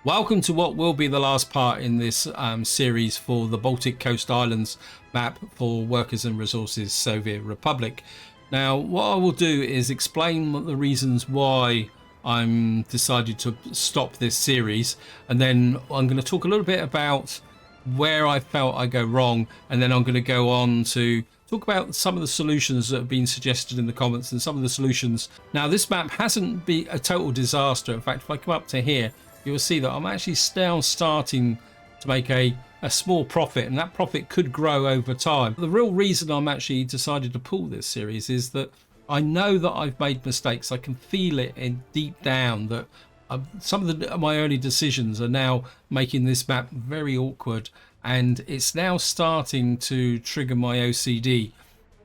Welcome to what will be the last part in this series for the Baltic Coast Islands map for Workers and Resources Soviet Republic. Now, what I will do is explain the reasons why I'm decided to stop this series, and then I'm going to talk a little bit about where I felt I go wrong, and then I'm going to go on to talk about some of the solutions that have been suggested in the comments and some of the solutions. Now, this map hasn't been a total disaster. In fact, if I come up to here, you'll see that I'm actually now starting to make a small profit, and that profit could grow over time. The real reason I'm actually decided to pull this series is that I know that I've made mistakes. I can feel it in deep down that some of my early decisions are now making this map very awkward, and it's now starting to trigger my OCD.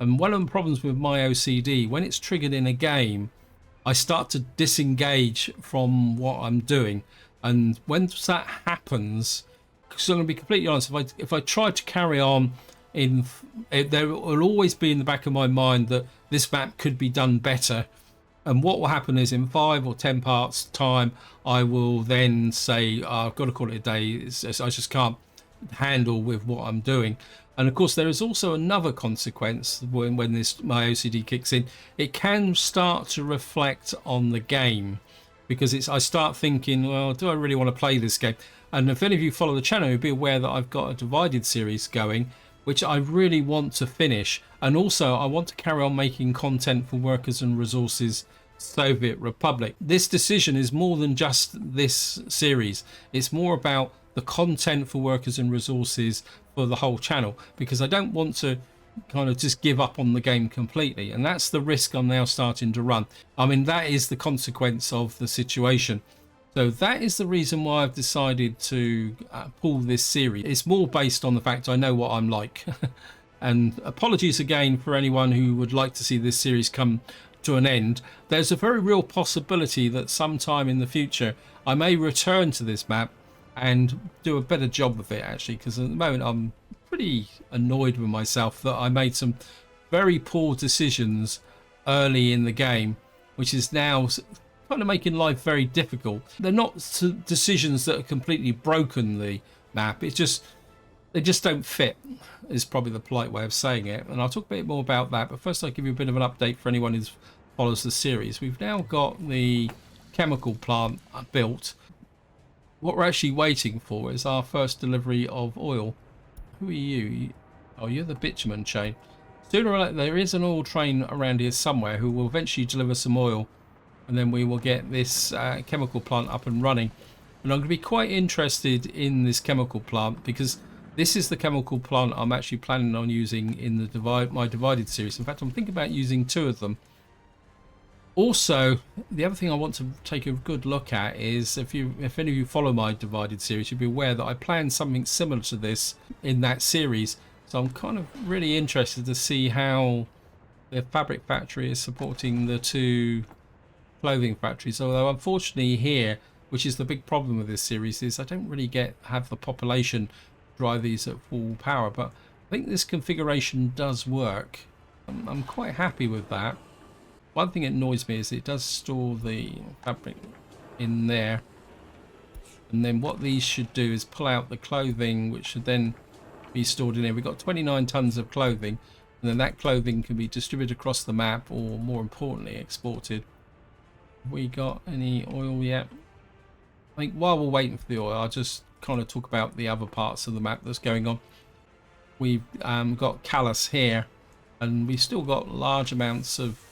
And one of the problems with my OCD, when it's triggered in a game, I start to disengage from what I'm doing. And when that happens, because I'm going to be completely honest, if I try to carry on, there will always be in the back of my mind that this map could be done better. And what will happen is in 5 or 10 parts time, I will then say, oh, I've got to call it a day. I just can't handle with what I'm doing. And of course, there is also another consequence when my OCD kicks in. It can start to reflect on the game, because I start thinking, well, do I really want to play this game? And if any of you follow the channel, you'll be aware that I've got a divided series going, which I really want to finish. And also, I want to carry on making content for Workers and Resources Soviet Republic. This decision is more than just this series. It's more about the content for Workers and Resources for the whole channel, because I don't want to kind of just give up on the game completely, and that's the risk I'm now starting to run. I mean, that is the consequence of the situation. So that is the reason why I've decided to pull this series. It's more based on the fact I know what I'm like. And apologies again for anyone who would like to see this series come to an end. There's a very real possibility that sometime in the future I may return to this map and do a better job of it, actually, because at the moment I'm pretty annoyed with myself that I made some very poor decisions early in the game, which is now kind of making life very difficult. They're not decisions that are completely broken the map. It's just they just don't fit, is probably the polite way of saying it. And I'll talk a bit more about that, but first I'll give you a bit of an update for anyone who follows the series. We've now got the chemical plant built. What we're actually waiting for is our first delivery of oil. Who are you? Oh, you're the bitumen chain. Sooner or later, there is an oil train around here somewhere who will eventually deliver some oil, and then we will get this chemical plant up and running. And I'm going to be quite interested in this chemical plant, because this is the chemical plant I'm actually planning on using in the my divided series. In fact, I'm thinking about using 2 of them. Also, the other thing I want to take a good look at is, if any of you follow my divided series, you'll be aware that I planned something similar to this in that series. So I'm kind of really interested to see how the fabric factory is supporting the 2 clothing factories. Although unfortunately here, which is the big problem with this series, is I don't really have the population drive these at full power. But I think this configuration does work. I'm quite happy with that. One thing that annoys me is it does store the fabric in there, and then what these should do is pull out the clothing, which should then be stored in here. We've got 29 tons of clothing, and then that clothing can be distributed across the map, or more importantly exported. Have we got any oil yet? I think while we're waiting for the oil, I'll just kind of talk about the other parts of the map that's going on. We've got callus here, and we've still got large amounts of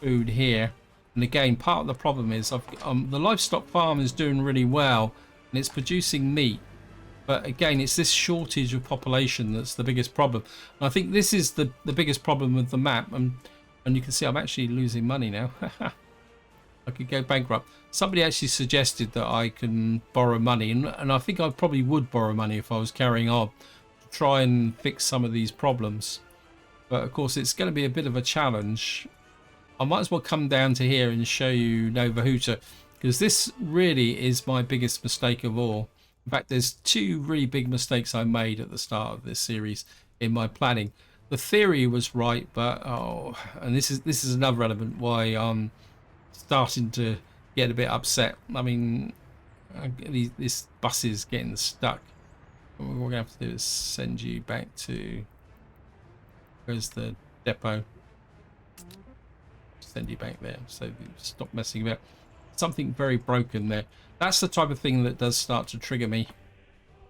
food here. And again, part of the problem is the livestock farm is doing really well and it's producing meat, but again, it's this shortage of population that's the biggest problem. And I think this is the biggest problem with the map. And you can see I'm actually losing money now. I could go bankrupt. Somebody actually suggested that I can borrow money, and I think I probably would borrow money if I was carrying on to try and fix some of these problems. But of course, it's going to be a bit of a challenge. I might as well come down to here and show you Nova Huta, because this really is my biggest mistake of all. In fact, there's 2 really big mistakes I made at the start of this series in my planning. The theory was right, but and this is another element why I'm starting to get a bit upset. I mean, this bus is getting stuck. What we're gonna have to do is send you back to, where's the depot? Send you back there, so stop messing about. Something very broken there. That's the type of thing that does start to trigger me,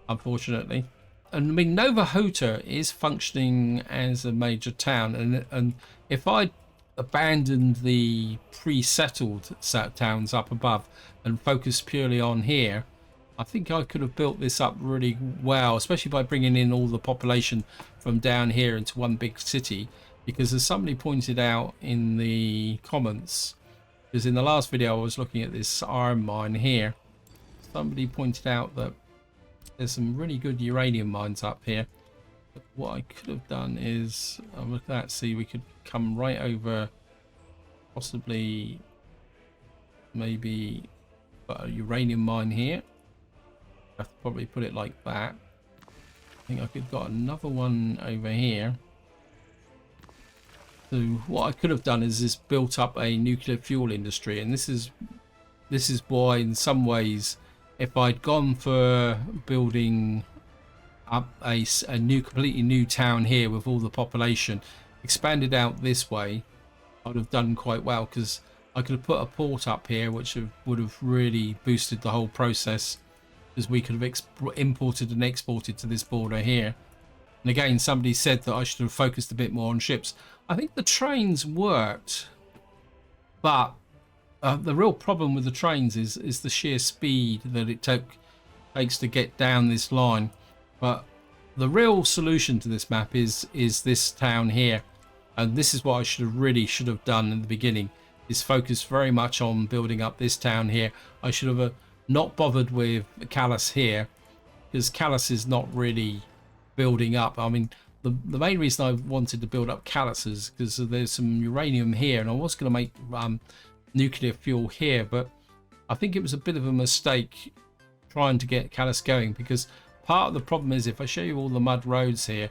unfortunately. And I mean, Nova Hota is functioning as a major town, and if I abandoned the pre-settled towns up above and focused purely on here, I think I could have built this up really well, especially by bringing in all the population from down here into one big city. Because as somebody pointed out in the comments, because in the last video I was looking at this iron mine here, somebody pointed out that there's some really good uranium mines up here. But what I could have done is, look at that, see, we could come right over, possibly maybe a uranium mine here. I have to probably put it like that. I think I could have got another one over here. So what I could have done is built up a nuclear fuel industry, and this is why in some ways, if I'd gone for building up a completely new town here with all the population expanded out this way, I would have done quite well, because I could have put a port up here which would have really boosted the whole process, because we could have imported and exported to this border here. And again, somebody said that I should have focused a bit more on ships. I think the trains worked, but the real problem with the trains is the sheer speed that it takes to get down this line. But the real solution to this map is this town here, and this is what I should have done in the beginning, is focus very much on building up this town here. I should have not bothered with Callus here, because Callus is not really building up. I mean, the main reason I wanted to build up Callus is because there's some uranium here, and I was going to make nuclear fuel here, but I think it was a bit of a mistake trying to get Callus going, because part of the problem is, if I show you all the mud roads here,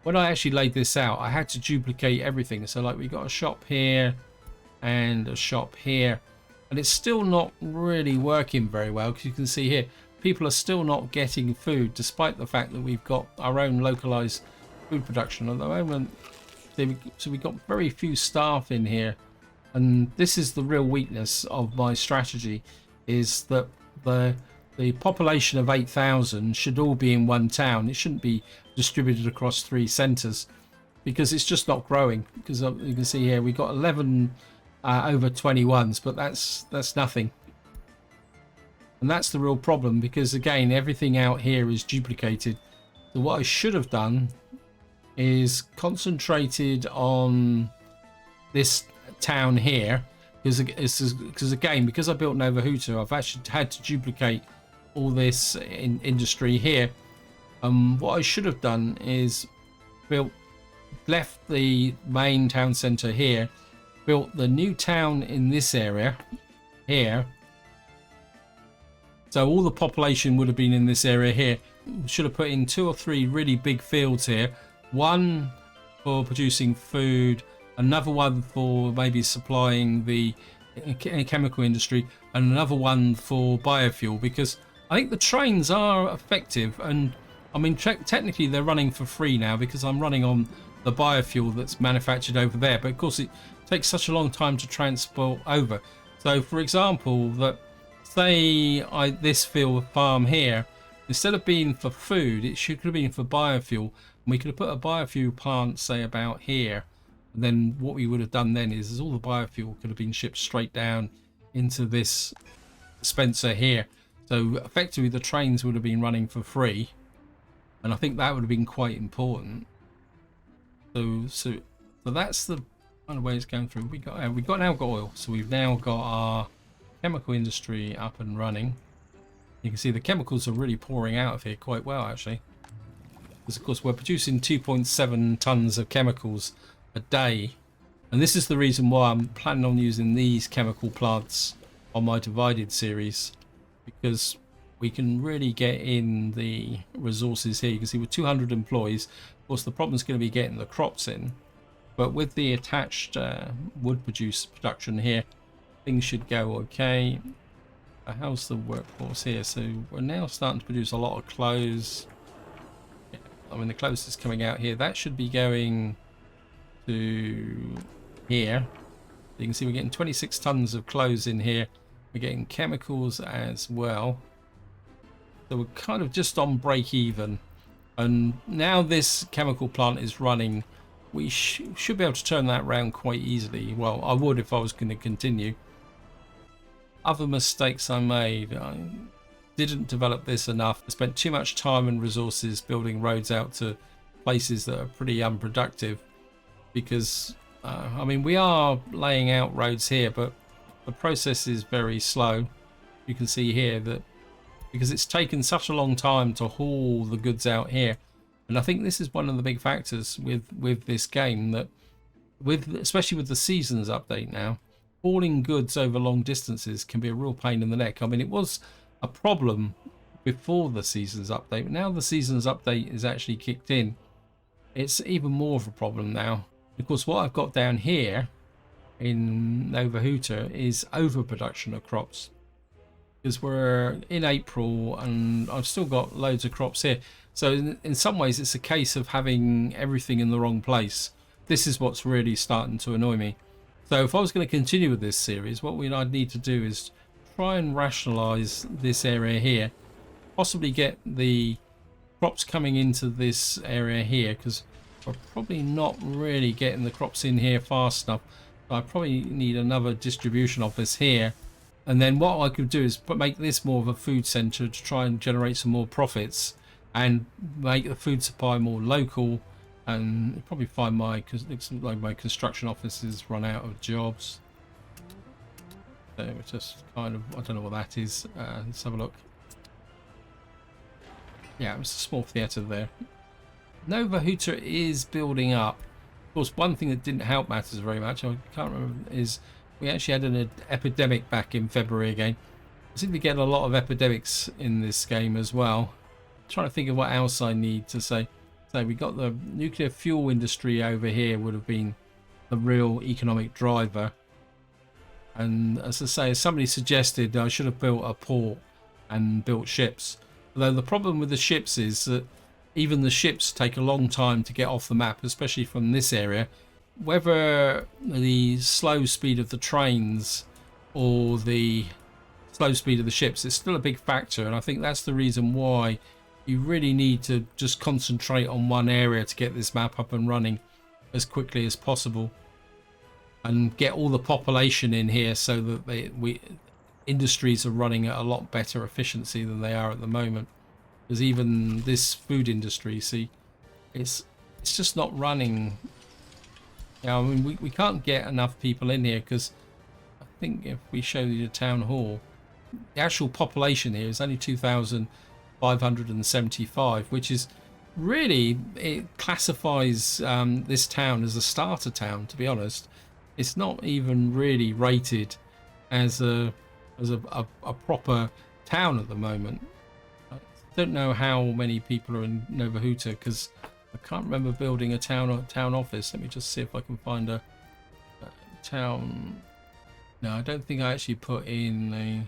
when I actually laid this out, I had to duplicate everything. So like, we got a shop here and a shop here, and it's still not really working very well, because you can see here people are still not getting food, despite the fact that we've got our own localized food production at the moment. So we've got very few staff in here, and this is the real weakness of my strategy, is that the population of 8,000 should all be in one town. It shouldn't be distributed across 3 centers, because it's just not growing. Because you can see here we've got 11 over 21s, but that's nothing. And that's the real problem, because again, everything out here is duplicated. So what I should have done is concentrated on this town here, because again, because I built Nova Hota, I've actually had to duplicate all this industry here. What I should have done is left the main town center here, built the new town in this area here. So all the population would have been in this area here. Should have put in 2 or 3 really big fields here. One for producing food, another one for maybe supplying the chemical industry, and another one for biofuel, because I think the trains are effective. And I mean, technically they're running for free now, because I'm running on the biofuel that's manufactured over there. But of course it takes such a long time to transport over. So for example, that say this field farm here, instead of being for food, it could have been for biofuel. And we could have put a biofuel plant, say, about here. And then what we would have done then is all the biofuel could have been shipped straight down into this dispenser here. So effectively the trains would have been running for free. And I think that would have been quite important. So that's the kind of way it's going through. We've now got oil. So we've now got our chemical industry up and running. You can see the chemicals are really pouring out of here quite well, actually. Because of course we're producing 2.7 tons of chemicals a day, and this is the reason why I'm planning on using these chemical plants on my divided series, because we can really get in the resources here. You can see with 200 employees, of course the problem is going to be getting the crops in, but with the attached wood production here, things should go okay. How's the workforce here? So we're now starting to produce a lot of clothes. Yeah, I mean, the clothes is coming out here. That should be going to here. You can see we're getting 26 tons of clothes in here. We're getting chemicals as well. So we're kind of just on break even. And now this chemical plant is running. We should be able to turn that around quite easily. Well, I would if I was going to continue. Other mistakes I made. I didn't develop this enough. I spent too much time and resources building roads out to places that are pretty unproductive. Because, I mean, we are laying out roads here, but the process is very slow. You can see here that because it's taken such a long time to haul the goods out here. And I think this is one of the big factors with this game, that especially with the seasons update now, hauling goods over long distances can be a real pain in the neck. I mean, it was a problem before the seasons update, but now the seasons update is actually kicked in. It's even more of a problem now. Of course, what I've got down here in Nova Huta is overproduction of crops, because we're in April and I've still got loads of crops here. So in some ways it's a case of having everything in the wrong place. This is what's really starting to annoy me. So if I was going to continue with this series, what I'd need to do is try and rationalize this area here, possibly get the crops coming into this area here, because we're probably not really getting the crops in here fast enough. I probably need another distribution office here. And then what I could do is make this more of a food center to try and generate some more profits and make the food supply more local. And probably find because it looks like my construction offices run out of jobs. So it's just kind of, I don't know what that is. Let's have a look. Yeah, it's a small theatre there. Nova Huta is building up. Of course, one thing that didn't help matters very much, I can't remember, is we actually had an epidemic back in February again. I seem to get a lot of epidemics in this game as well. I'm trying to think of what else I need to say. So we got the nuclear fuel industry over here would have been the real economic driver. And as I say, as somebody suggested, I should have built a port and built ships. Although the problem with the ships is that even the ships take a long time to get off the map, especially from this area. Whether the slow speed of the trains or the slow speed of the ships is still a big factor, and I think that's the reason why you really need to just concentrate on one area to get this map up and running as quickly as possible and get all the population in here so that industries are running at a lot better efficiency than they are at the moment. Because even this food industry, see, it's just not running. Yeah, I mean, we can't get enough people in here, because I think if we show you the town hall, the actual population here is only 2,575, which is really, it classifies this town as a starter town, to be honest. It's not even really rated as a proper town at the moment. I don't know how many people are in Nova Huta, because I can't remember building a town office. Let me just see if I can find a town. No, I don't think I actually put in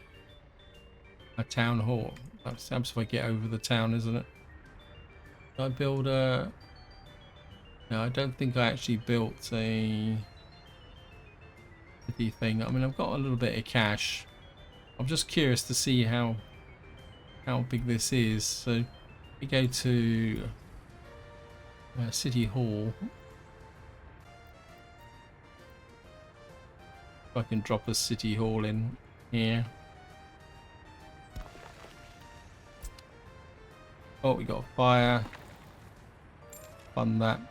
a town hall. That's if I get over the town, isn't it? Did I build a... No, I don't think I actually built a city thing. I mean, I've got a little bit of cash. I'm just curious to see how big this is. So we go to City Hall. If I can drop a City Hall in here. Oh, we got a fire. Fund that.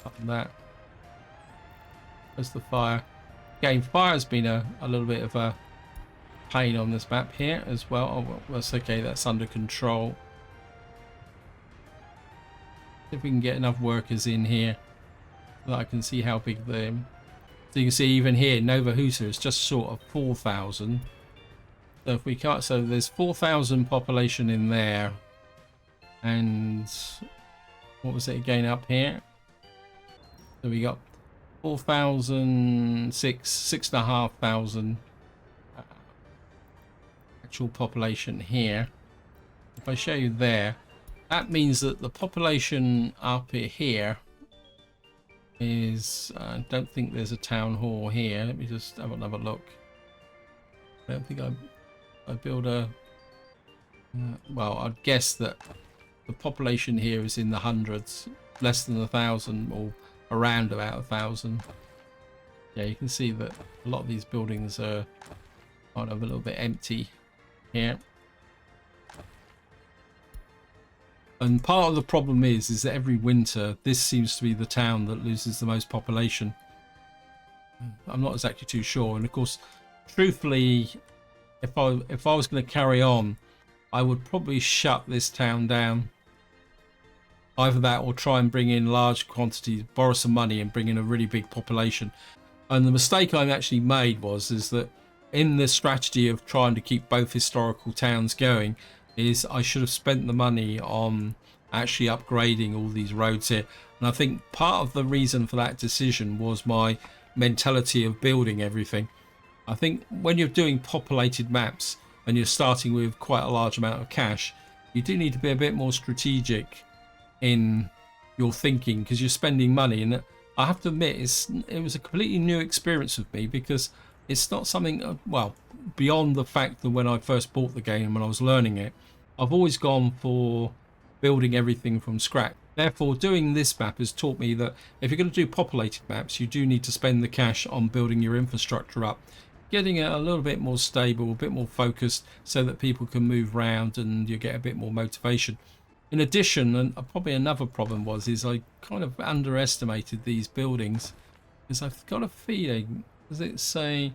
Fund that. Where's the fire? Again, fire has been a little bit of a pain on this map here as well. Oh, well, that's okay. That's under control. See if we can get enough workers in here so that I can see how big the... So you can see even here, Nova Huta is just short of 4,000. So if we can't... So there's 4,000 population in there. And what was it again up here? So we got 4,000, 6,500. actual population here, if I show you there, that means that the population up here is, I don't think there's a town hall here. Let me just have another look. I don't think I build a, well, I'd guess that the population here is in the hundreds, less than 1,000 or around about 1,000. Yeah, you can see that a lot of these buildings are kind of a little bit empty here. And part of the problem is that every winter this seems to be the town that loses the most population. I'm not exactly too sure, and of course, truthfully, if I was going to carry on, I would probably shut this town down. Either that or try and bring in large quantities, borrow some money and bring in a really big population. And the mistake I actually made is that in the strategy of trying to keep both historical towns going, is I should have spent the money on actually upgrading all these roads here. And I think part of the reason for that decision was my mentality of building everything. I think when you're doing populated maps and you're starting with quite a large amount of cash, you do need to be a bit more strategic in your thinking, because you're spending money. And I have to admit, it was a completely new experience with me, because it's not something, well, beyond the fact that when I first bought the game, when I was learning it, I've always gone for building everything from scratch. Therefore, doing this map has taught me that if you're going to do populated maps, you do need to spend the cash on building your infrastructure up, getting it a little bit more stable, a bit more focused, so that people can move around and you get a bit more motivation. In addition, and probably another problem is I kind of underestimated these buildings, because I've got a feeling, does it say,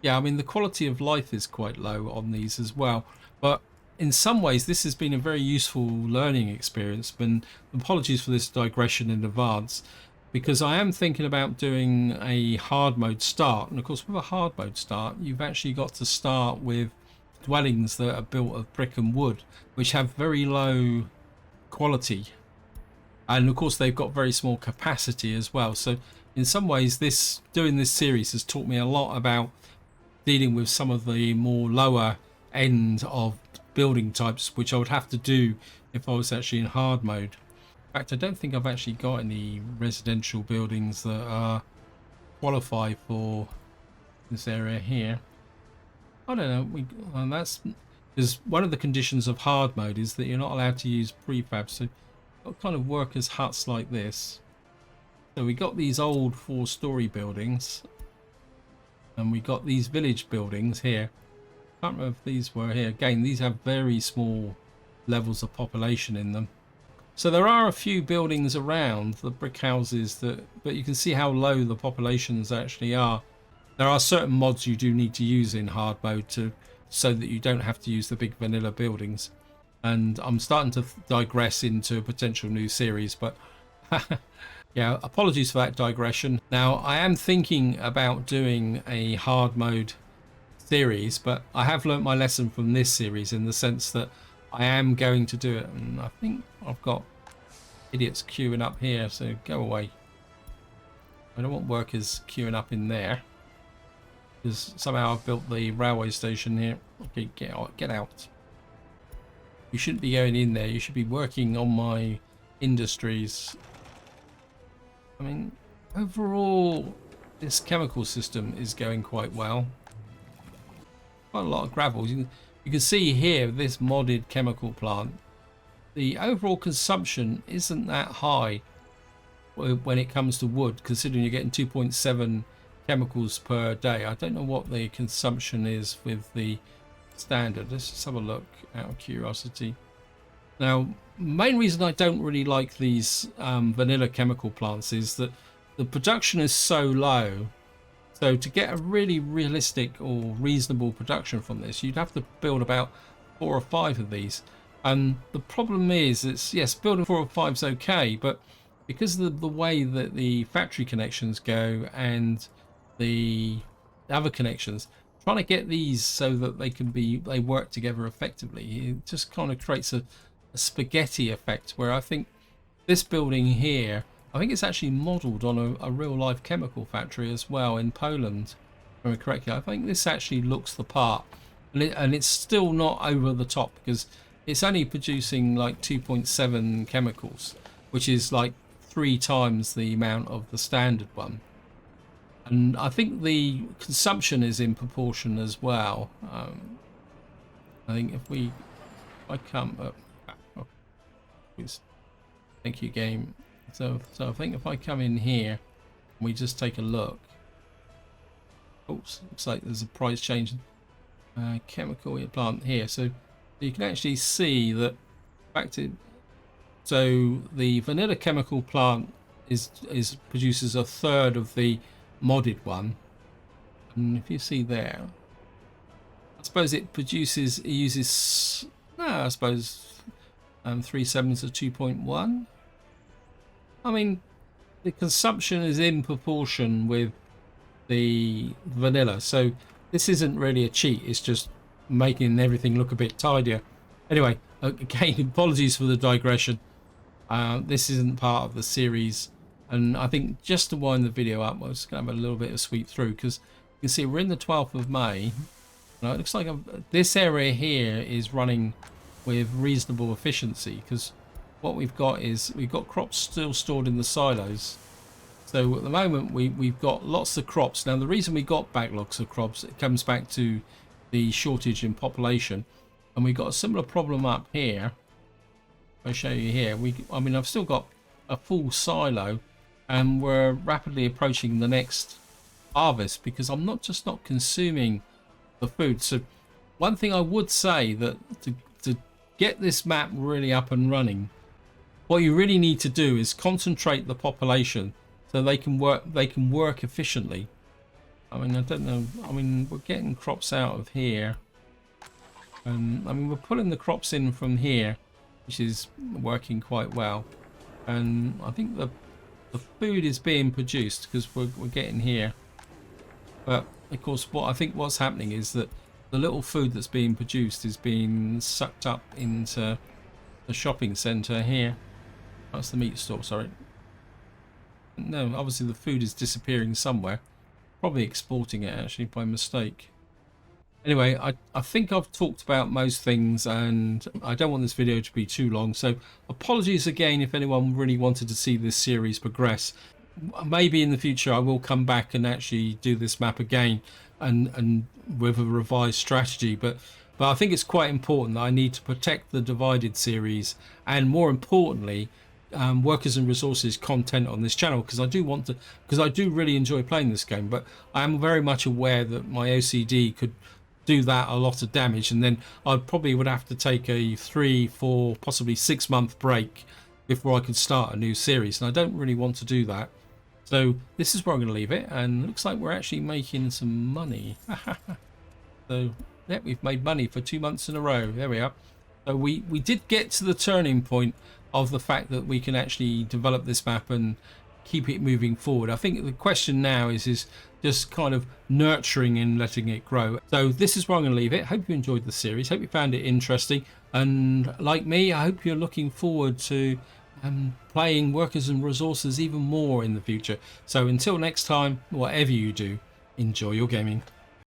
yeah, I mean the quality of life is quite low on these as well, but in some ways this has been a very useful learning experience. And apologies for this digression in advance, because I am thinking about doing a hard mode start, and of course with a hard mode start you've actually got to start with dwellings that are built of brick and wood, which have very low quality, and of course they've got very small capacity as well. So in some ways doing this series has taught me a lot about dealing with some of the more lower end of building types, which I would have to do if I was actually in hard mode. In fact, I don't think I've actually got any residential buildings that are qualify for this area here. I don't know, and that's because one of the conditions of hard mode is that you're not allowed to use prefab, so what kind of work as huts like this. So we got these old 4-story buildings, and we got these village buildings here. Can't remember if these were here. Again, these have very small levels of population in them. So there are a few buildings around the brick houses but you can see how low the populations actually are. There are certain mods you do need to use in hard mode so that you don't have to use the big vanilla buildings. And I'm starting to digress into a potential new series, but yeah, apologies for that digression. Now, I am thinking about doing a hard mode series, but I have learnt my lesson from this series in the sense that I am going to do it. And I think I've got idiots queuing up here, so go away. I don't want workers queuing up in there, because somehow I've built the railway station here. Okay, get out. You shouldn't be going in there. You should be working on my industries. I mean, overall, this chemical system is going quite well. Quite a lot of gravel. You can see here, this modded chemical plant, the overall consumption isn't that high when it comes to wood, considering you're getting 2.7 chemicals per day. I don't know what the consumption is with the standard. Let's just have a look out of curiosity. Now, main reason I don't really like these vanilla chemical plants is that the production is so low. So to get a really realistic or reasonable production from this, you'd have to build about 4 or 5 of these. And the problem is, yes, building 4 or 5 is okay, but because of the way that the factory connections go and the other connections, trying to get these so that they work together effectively, it just kind of creates a spaghetti effect, where I think this building here, I think it's actually modelled on a real life chemical factory as well in Poland, if I remember correctly. I think this actually looks the part. and it's still not over the top because it's only producing like 2.7 chemicals, which is like 3 times the amount of the standard one. And I think the consumption is in proportion as well. I think if I come up, oh, please, thank you, game. So I think if I come in here, we just take a look. Oops, looks like there's a price change. Chemical plant here, so you can actually see that so the vanilla chemical plant produces a third of the modded one, and if you see there, I suppose it uses I suppose 3/7 of 2.1. I mean, the consumption is in proportion with the vanilla, so this isn't really a cheat, it's just making everything look a bit tidier. Anyway, again, apologies for the digression. This isn't part of the series, and I think just to wind the video up, I was going to have a little bit of sweep through, because you can see we're in the 12th of May. Now, it looks like this area here is running with reasonable efficiency, because what we've got is we've got crops still stored in the silos. So at the moment we've got lots of crops. Now the reason we got backlogs of crops, it comes back to the shortage in population, and we've got a similar problem up here. I'll show you here. I mean, I've still got a full silo, and we're rapidly approaching the next harvest because I'm not consuming the food. So one thing I would say, that to get this map really up and running, what you really need to do is concentrate the population so they can work efficiently. I mean, I don't know. I mean, we're getting crops out of here, and I mean, we're pulling the crops in from here, which is working quite well. And I think the food is being produced because we're getting here. But of course, what's happening is that the little food that's being produced is being sucked up into the shopping centre here. That's the meat store, sorry. No, obviously the food is disappearing somewhere. Probably exporting it actually by mistake. Anyway, I think I've talked about most things, and I don't want this video to be too long. So apologies again if anyone really wanted to see this series progress. Maybe in the future I will come back and actually do this map again and with a revised strategy. But I think it's quite important that I need to protect the Divided series, and more importantly, workers and resources content on this channel, because I do really enjoy playing this game, but I am very much aware that my OCD could do that a lot of damage, and then I probably would have to take a 3, 4, possibly 6 month break before I could start a new series, and I don't really want to do that. So this is where I'm going to leave it, and it looks like we're actually making some money. So yeah, we've made money for 2 months in a row. There we are. So we did get to the turning point of the fact that we can actually develop this map and keep it moving forward. I think the question now is just kind of nurturing and letting it grow. So this is where I'm going to leave it. Hope you enjoyed the series. Hope you found it interesting, and like me, I hope you're looking forward to playing Workers and Resources even more in the future. So until next time, whatever you do, enjoy your gaming.